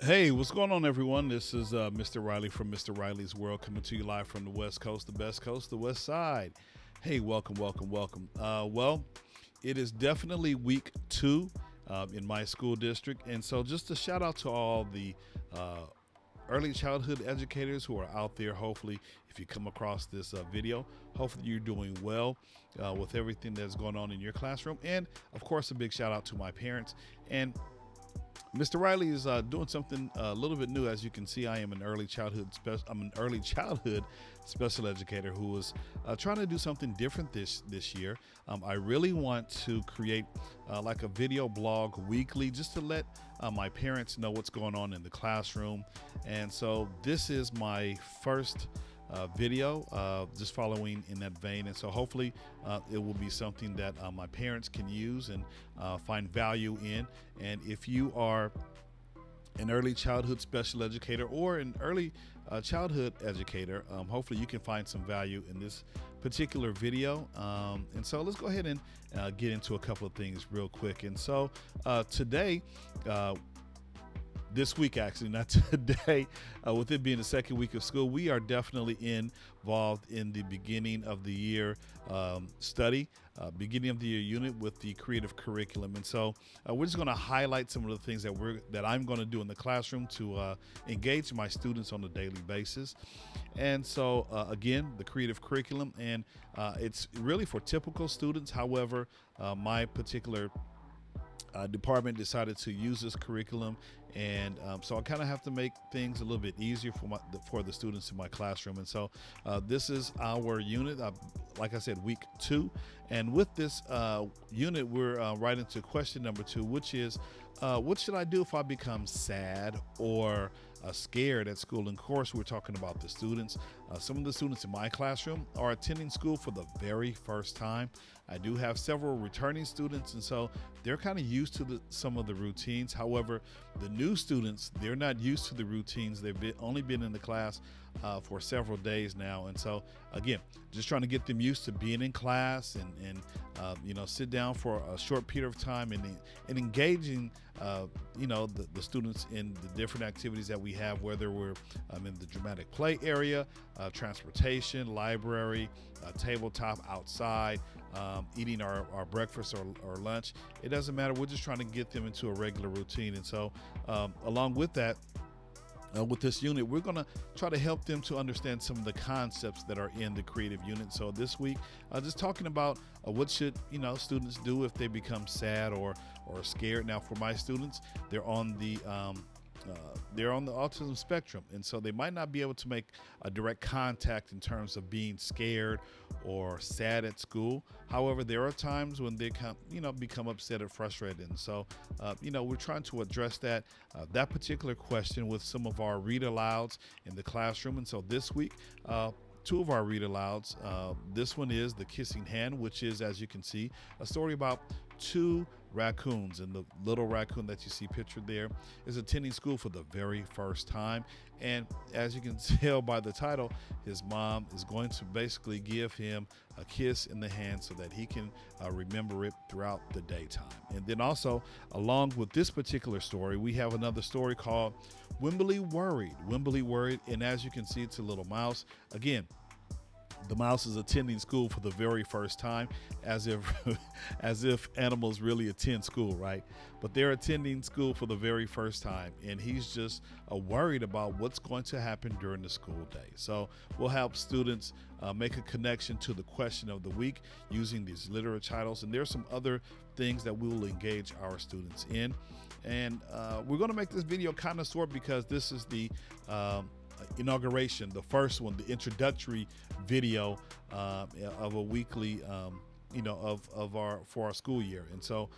Hey, what's going on, everyone? This is Mr. Riley from Mr. Riley's World, coming to you live from the West Coast, the best coast, the West Side. Hey, welcome, welcome, welcome. It is definitely week two in my school district, and so just a shout out to all the early childhood educators who are out there. Hopefully, if you come across this video, hopefully you're doing well with everything that's going on in your classroom, and of course, a big shout out to my parents and Mr. Riley is doing something a little bit new. As you can see, I am I'm an early childhood special educator who is trying to do something different this year. I really want to create like a video blog weekly, just to let my parents know what's going on in the classroom. And so this is my first video, just following in that vein. And so hopefully it will be something that my parents can use and find value in. And if you are an early childhood special educator or an early childhood educator, hopefully you can find some value in this particular video. And so let's go ahead and get into a couple of things real quick. And so today, this week, actually, not today, with it being the second week of school, we are definitely involved in the beginning of the year study, beginning of the year unit with the creative curriculum. And so we're just going to highlight some of the things that I'm going to do in the classroom to engage my students on a daily basis. And so again, the creative curriculum, and it's really for typical students. However, my particular department decided to use this curriculum, and so I kind of have to make things a little bit easier for the students in my classroom. And so this is our unit, like I said, week two. And with this unit, we're right into question number two, which is what should I do if I become sad or scared at school? And of course, we're talking about the students. Some of the students in my classroom are attending school for the very first time. I do have several returning students, and so they're kind of used to some of the routines. However, the new students, they're not used to the routines. They've only been in the class for several days now. And so again, just trying to get them used to being in class and sit down for a short period of time and engaging the students in the different activities that we have, whether we're in the dramatic play area, transportation, library, tabletop, outside, eating our breakfast or lunch. It doesn't matter. We're just trying to get them into a regular routine. And so along with that, with this unit, we're going to try to help them to understand some of the concepts that are in the creative unit. So this week, just talking about what should students do if they become sad or scared. Now, for my students, they're on the autism spectrum, and so they might not be able to make a direct contact in terms of being scared or sad at school. However, there are times when they become upset or frustrated, and so we're trying to address that particular question with some of our read alouds in the classroom. And so this week, two of our read alouds. This one is The Kissing Hand, which is, as you can see, a story about two raccoons, and the little raccoon that you see pictured there is attending school for the very first time. And as you can tell by the title, his mom is going to basically give him a kiss in the hand so that he can remember it throughout the daytime. And then also, along with this particular story, we have another story called Wimberly Worried. And as you can see, it's a little mouse. Again, the mouse is attending school for the very first time, as if animals really attend school, right? But they're attending school for the very first time, and he's just worried about what's going to happen during the school day. So we'll help students make a connection to the question of the week using these literary titles, and there's some other things that we will engage our students in. And we're going to make this video kind of short because this is the inauguration, the first one, the introductory video of a weekly for our school year. And so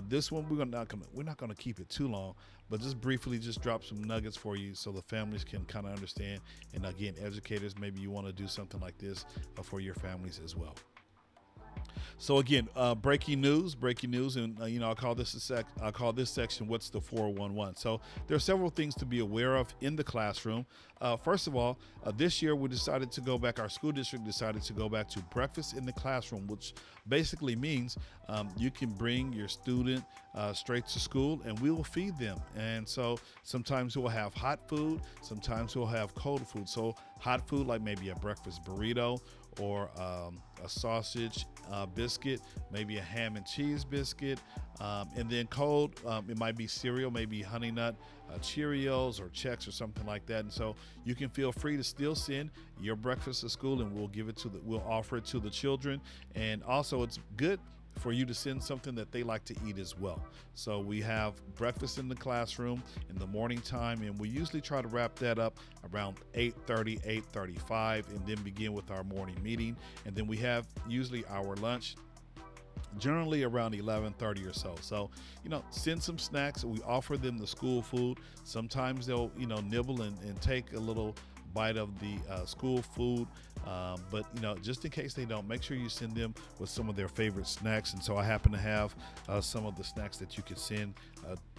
this one we're not going to keep it too long, but just briefly just drop some nuggets for you so the families can kind of understand. And again, educators, maybe you want to do something like this for your families as well. So again, breaking news, and I'll call this I'll call this section "What's the 411." So there are several things to be aware of in the classroom. First of all, this year we decided to go back. Our school district decided to go back to breakfast in the classroom, which basically means you can bring your student straight to school, and we will feed them. And so sometimes we'll have hot food, sometimes we'll have cold food. So hot food, like maybe a breakfast burrito or a sausage biscuit, maybe a ham and cheese biscuit, and then cold, it might be cereal, maybe Honey Nut Cheerios or Chex or something like that. And so you can feel free to still send your breakfast to school, and we'll offer it to the children. And also, it's good for you to send something that they like to eat as well. So we have breakfast in the classroom in the morning time, and we usually try to wrap that up around 8:30, 8:35, and then begin with our morning meeting. And then we have usually our lunch generally around 11:30 or so. So, send some snacks. We offer them the school food. Sometimes they'll, nibble and take a little bite of the school food. But just in case they don't, make sure you send them with some of their favorite snacks. And so I happen to have some of the snacks that you can send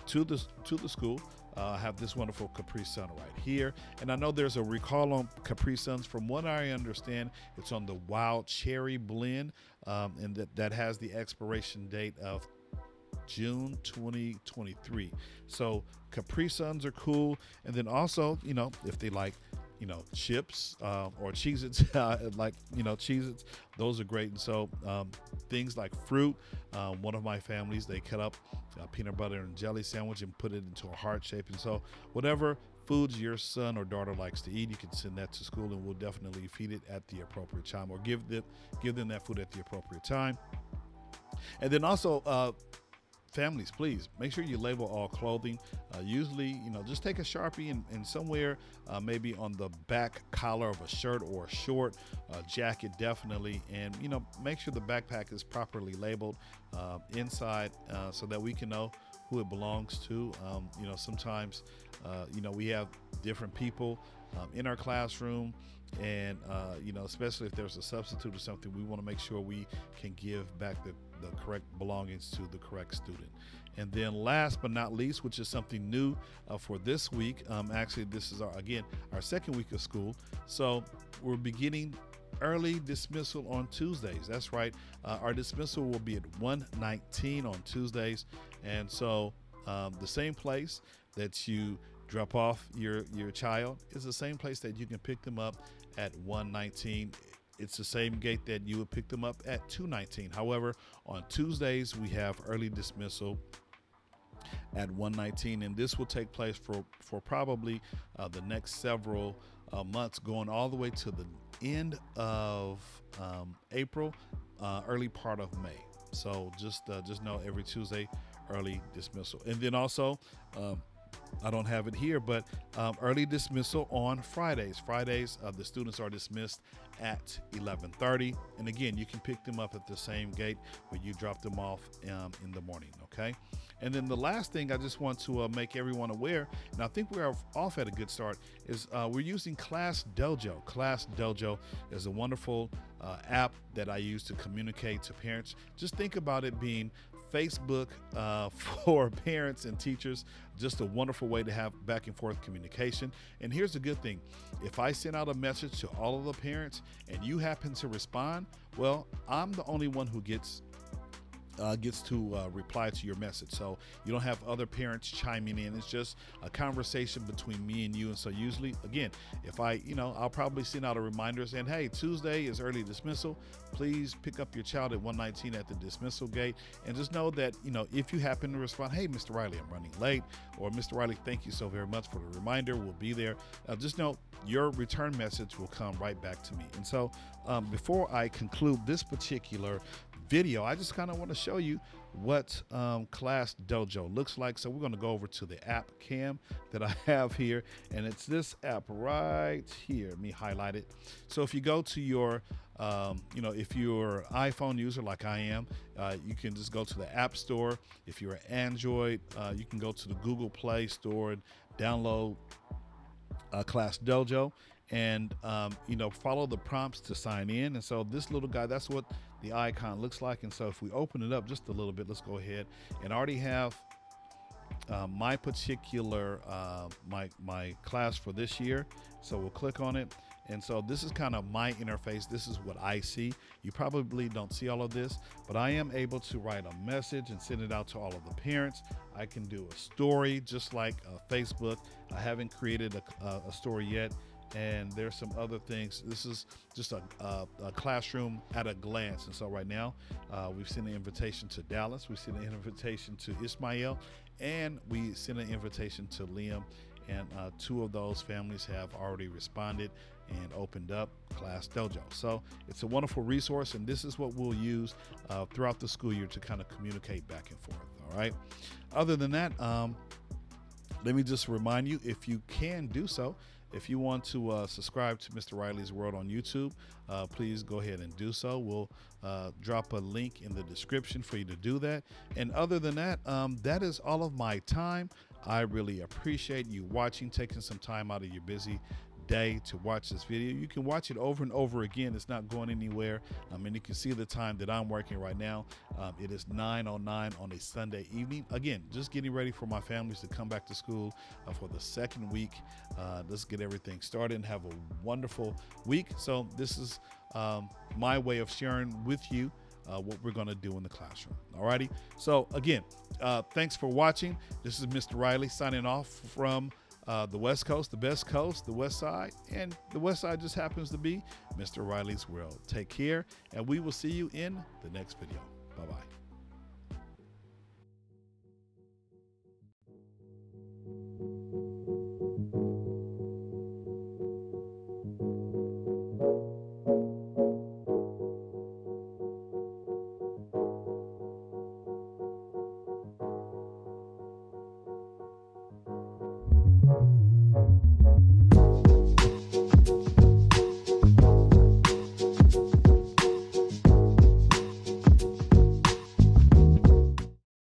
to the school. I have this wonderful Capri Sun right here, and I know there's a recall on Capri Suns. From what I understand, it's on the Wild Cherry blend, and that has the expiration date of June 2023. So Capri Suns are cool, and then also, if they like, chips or Cheez-Its, like, Cheez-Its, those are great. And so things like fruit, one of my families, they cut up a peanut butter and jelly sandwich and put it into a heart shape. And so whatever foods your son or daughter likes to eat, you can send that to school, and we'll definitely feed it at the appropriate time, or give them that food at the appropriate time. And then also, families, please make sure you label all clothing. Usually, just take a Sharpie and somewhere, maybe on the back collar of a shirt or a short jacket, definitely. And, make sure the backpack is properly labeled inside, so that we can know who it belongs to. Sometimes, we have different people in our classroom, and especially if there's a substitute or something, we want to make sure we can give back the correct belongings to the correct student. And then last but not least, which is something new for this week, actually this is our second week of school, so we're beginning early dismissal on Tuesdays. That's right, our dismissal will be at 1:19 on Tuesdays. And so the same place that you drop off your child is the same place that you can pick them up at 1:19. It's the same gate that you would pick them up at 2:19. However, on Tuesdays, we have early dismissal at 1:19, and this will take place for probably the next several months, going all the way to the end of April, early part of May. So just know every Tuesday, early dismissal. And then also, I don't have it here, but early dismissal on Fridays. Fridays, the students are dismissed at 11:30. And again, you can pick them up at the same gate where you drop them off in the morning, okay? And then the last thing I just want to make everyone aware, and I think we're off at a good start, is we're using Class Dojo. Class Dojo is a wonderful app that I use to communicate to parents. Just think about it being Facebook for parents and teachers. Just a wonderful way to have back and forth communication. And here's the good thing: if I send out a message to all of the parents and you happen to respond, well, I'm the only one who gets to reply to your message. So you don't have other parents chiming in. It's just a conversation between me and you. And so usually, again, if I'll probably send out a reminder saying, hey, Tuesday is early dismissal. Please pick up your child at 1:19 at the dismissal gate. And just know that, if you happen to respond, hey, Mr. Riley, I'm running late, or Mr. Riley, thank you so very much for the reminder, we'll be there. Just know your return message will come right back to me. And so before I conclude this particular video, I just kind of want to show you what Class Dojo looks like. So we're going to go over to the app cam that I have here, and it's this app right here. Let me highlight it. So if you go to your if you're an iPhone user like I am, you can just go to the App Store. If you're an Android, you can go to the Google Play Store and download Class Dojo, and follow the prompts to sign in. And so this little guy, that's what the icon looks like. And so if we open it up just a little bit, let's go ahead and already have my particular my class for this year. So we'll click on it. And so this is kind of my interface. This is what I see. You probably don't see all of this, but I am able to write a message and send it out to all of the parents. I can do a story just like Facebook. I haven't created a story yet. And there's some other things. This is just a classroom at a glance. And so right now, we've sent an invitation to Dallas. We've sent an invitation to Ismail, and we sent an invitation to Liam. And 2 of those families have already responded and opened up Class Dojo. So it's a wonderful resource, and this is what we'll use throughout the school year to kind of communicate back and forth. All right. Other than that, let me just remind you, if you can do so, if you want to subscribe to Mr. Riley's World on YouTube, please go ahead and do so. We'll drop a link in the description for you to do that. And other than that, that is all of my time. I really appreciate you watching, taking some time out of your busy day to watch this video. You can watch it over and over again. It's not going anywhere. And you can see the time that I'm working right now. It is 9:09 on a Sunday evening. Again, just getting ready for my families to come back to school for the second week. Let's get everything started and have a wonderful week. So this is my way of sharing with you what we're going to do in the classroom. Alrighty. So again, thanks for watching. This is Mr. Riley signing off from the West Coast, the best coast, the West Side, and the West Side just happens to be Mr. Riley's World. Take care, and we will see you in the next video. Bye-bye.